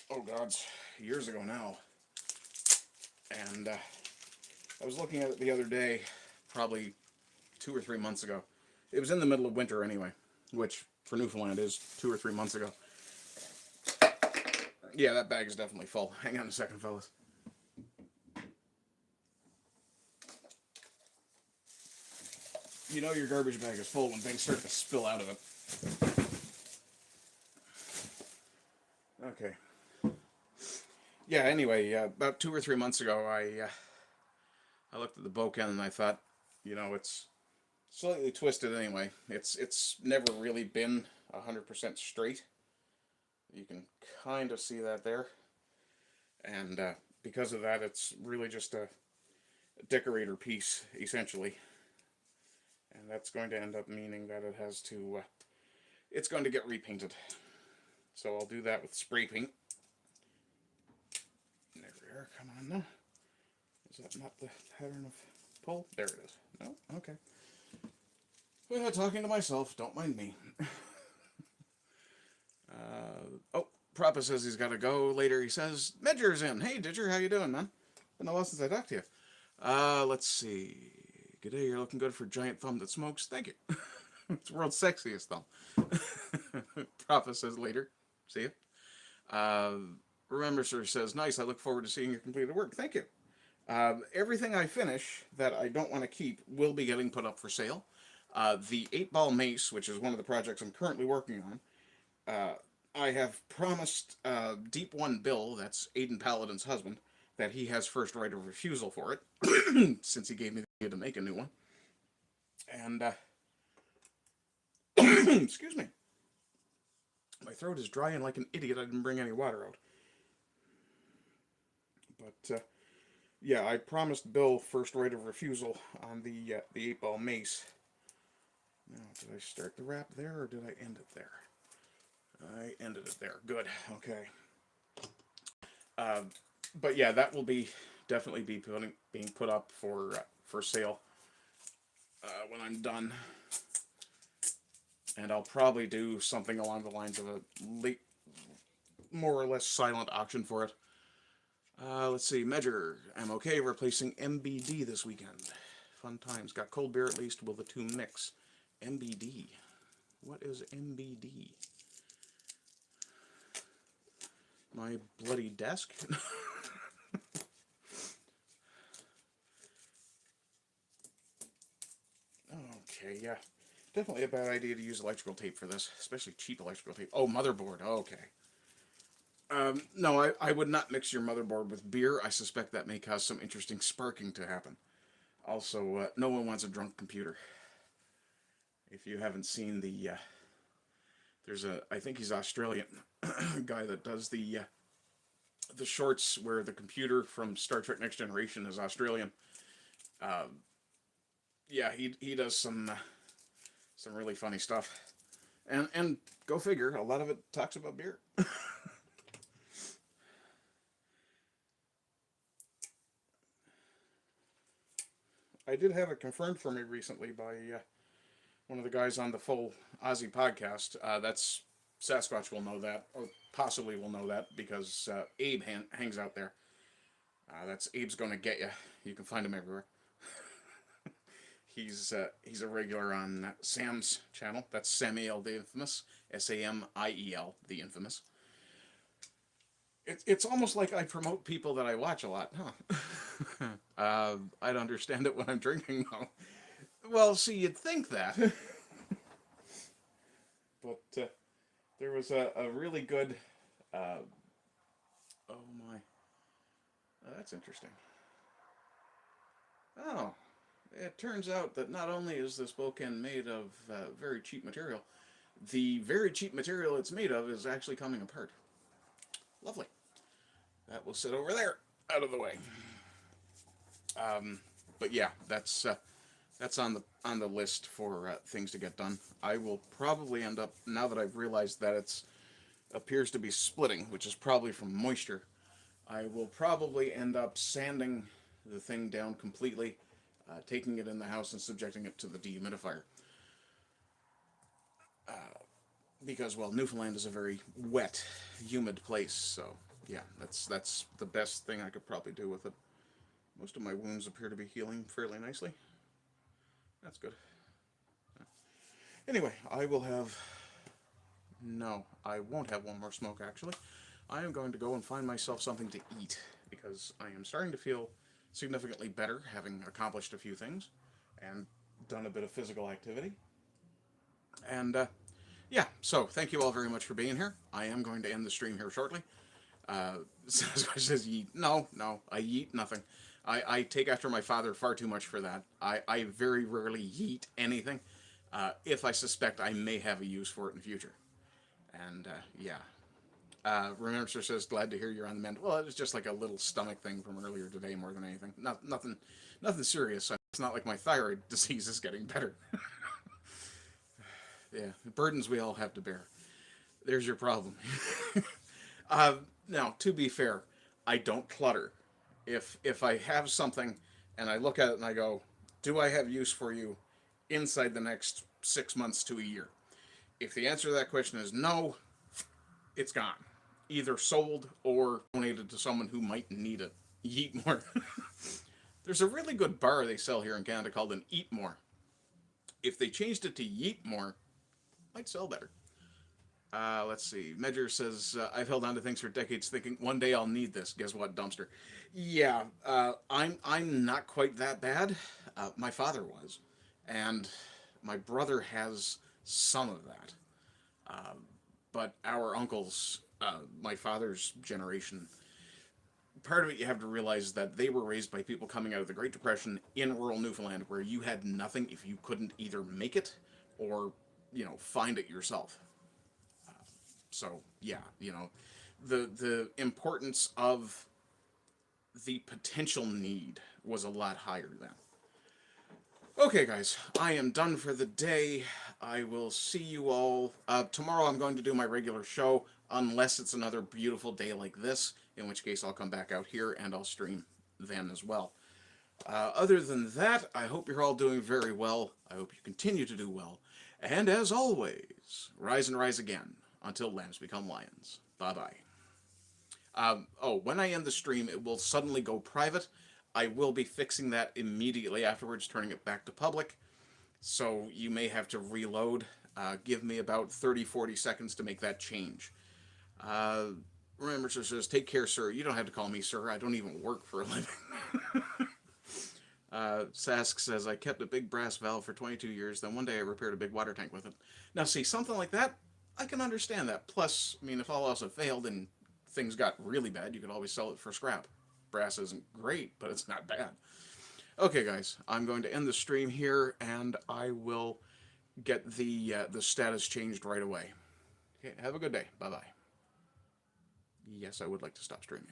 Speaker 1: oh gods, years ago now. And I was looking at it the other day, probably 2 or 3 months ago. It was in the middle of winter anyway, which for Newfoundland is 2 or 3 months ago. Yeah, that bag is definitely full. Hang on a second, fellas. You know your garbage bag is full when things start to spill out of it. Okay. yeah. Anyway, about 2 or 3 months ago, I looked at the bouquin and I thought, it's slightly twisted anyway. It's never really been 100% straight. You can kind of see that there, and because of that, it's really just a decorator piece essentially, and that's going to end up meaning that it's going to get repainted. So I'll do that with spray paint. There we are. Come on now. Is that not the pattern of pull? There it is. No? Okay. Well, talking to myself. Don't mind me. Oh, Proppa says he's got to go. Later he says, Medger's in. Hey, Didger, how you doing, man? Been a while since I talked to you. Let's see. G'day, you're looking good for a giant thumb that smokes. Thank you. It's the world's sexiest thumb. Proppa says later. See you. Remember, sir says, nice. I look forward to seeing your completed work. Thank you. Everything I finish that I don't want to keep will be getting put up for sale. The 8-ball mace, which is one of the projects I'm currently working on, I have promised Deep One Bill, that's Aiden Paladin's husband, that he has first right of refusal for it, since he gave me the idea to make a new one. And, excuse me. My throat is dry and like an idiot I didn't bring any water out. But, yeah, I promised Bill first right of refusal on the 8-ball mace. Now, did I start the wrap there, or did I end it there? I ended it there. Good. Okay. But yeah, that will definitely be being put up for sale when I'm done. And I'll probably do something along the lines of a more or less silent auction for it. Let's see. Medger. I'm okay replacing MBD this weekend. Fun times. Got cold beer at least. Will the two mix? MBD. What is MBD? My bloody desk? Okay, yeah. Definitely a bad idea to use electrical tape for this, especially cheap electrical tape. Oh, motherboard. Okay. No, I would not mix your motherboard with beer. I suspect that may cause some interesting sparking to happen. Also, no one wants a drunk computer. If you haven't seen there's I think he's Australian, guy that does the shorts where the computer from Star Trek Next Generation is Australian. Yeah, he does some really funny stuff, and go figure, a lot of it talks about beer. I did have it confirmed for me recently by one of the guys on the Full Aussie podcast. That's Sasquatch will know that, or possibly will know that, because Abe hangs out there. That's Abe's Gonna Get Ya. You can find him everywhere. He's a regular on Sam's channel. That's Samiel the Infamous. Samiel the Infamous. It's almost like I promote people that I watch a lot, huh? I'd understand it when I'm drinking, though. Well, see, you'd think that. But there was a really good... oh my. That's interesting. Oh. It turns out that not only is this bouquin made of very cheap material, the very cheap material it's made of is actually coming apart. Lovely. That will sit over there, out of the way. But yeah, that's on the list for things to get done. I will probably end up, now that I've realized that it appears to be splitting, which is probably from moisture, I will probably end up sanding the thing down completely, taking it in the house and subjecting it to the dehumidifier. Because, well, Newfoundland is a very wet, humid place, so yeah, that's the best thing I could probably do with it. Most of my wounds appear to be healing fairly nicely. That's good. Anyway, I won't have one more smoke, actually. I am going to go and find myself something to eat, because I am starting to feel significantly better, having accomplished a few things and done a bit of physical activity. And yeah, so thank you all very much for being here. I am going to end the stream here shortly. Sasquatch says yeet. No, I yeet nothing. I take after my father far too much for that. I very rarely yeet anything, if I suspect I may have a use for it in the future. And, yeah. Remember, Sir says, glad to hear you're on the mend. Well, it was just like a little stomach thing from earlier today more than anything. Nothing serious. It's not like my thyroid disease is getting better. Yeah, burdens we all have to bear. There's your problem. Now, to be fair, I don't clutter. If I have something and I look at it and I go, do I have use for you inside the next 6 months to a year? If the answer to that question is no, it's gone. Either sold or donated to someone who might need it. Eat more. There's a really good bar they sell here in Canada called an Eat More. If they changed it to Yeet More, it might sell better. Let's see. Medger says, I've held on to things for decades thinking one day I'll need this. Guess what, dumpster? Yeah, I'm not quite that bad. My father was. And my brother has some of that. But our uncles, my father's generation, part of it you have to realize that they were raised by people coming out of the Great Depression in rural Newfoundland where you had nothing if you couldn't either make it or, find it yourself. So, yeah, the importance of the potential need was a lot higher then. Okay, guys, I am done for the day. I will see you all. Tomorrow I'm going to do my regular show, unless it's another beautiful day like this, in which case I'll come back out here and I'll stream then as well. Other than that, I hope you're all doing very well. I hope you continue to do well. And as always, rise and rise again until lambs become lions. Bye-bye. When I end the stream, it will suddenly go private. I will be fixing that immediately afterwards, turning it back to public. So you may have to reload. Give me about 30-40 seconds to make that change. Remember, Sir says, take care, sir. You don't have to call me sir. I don't even work for a living. Sask says, I kept a big brass valve for 22 years. Then one day I repaired a big water tank with it. Now, see, something like that, I can understand that. Plus, if all else had failed and things got really bad, you could always sell it for scrap. Brass isn't great, but it's not bad. Okay, guys, I'm going to end the stream here, and I will get the status changed right away. Okay, have a good day. Bye-bye. Yes, I would like to stop streaming.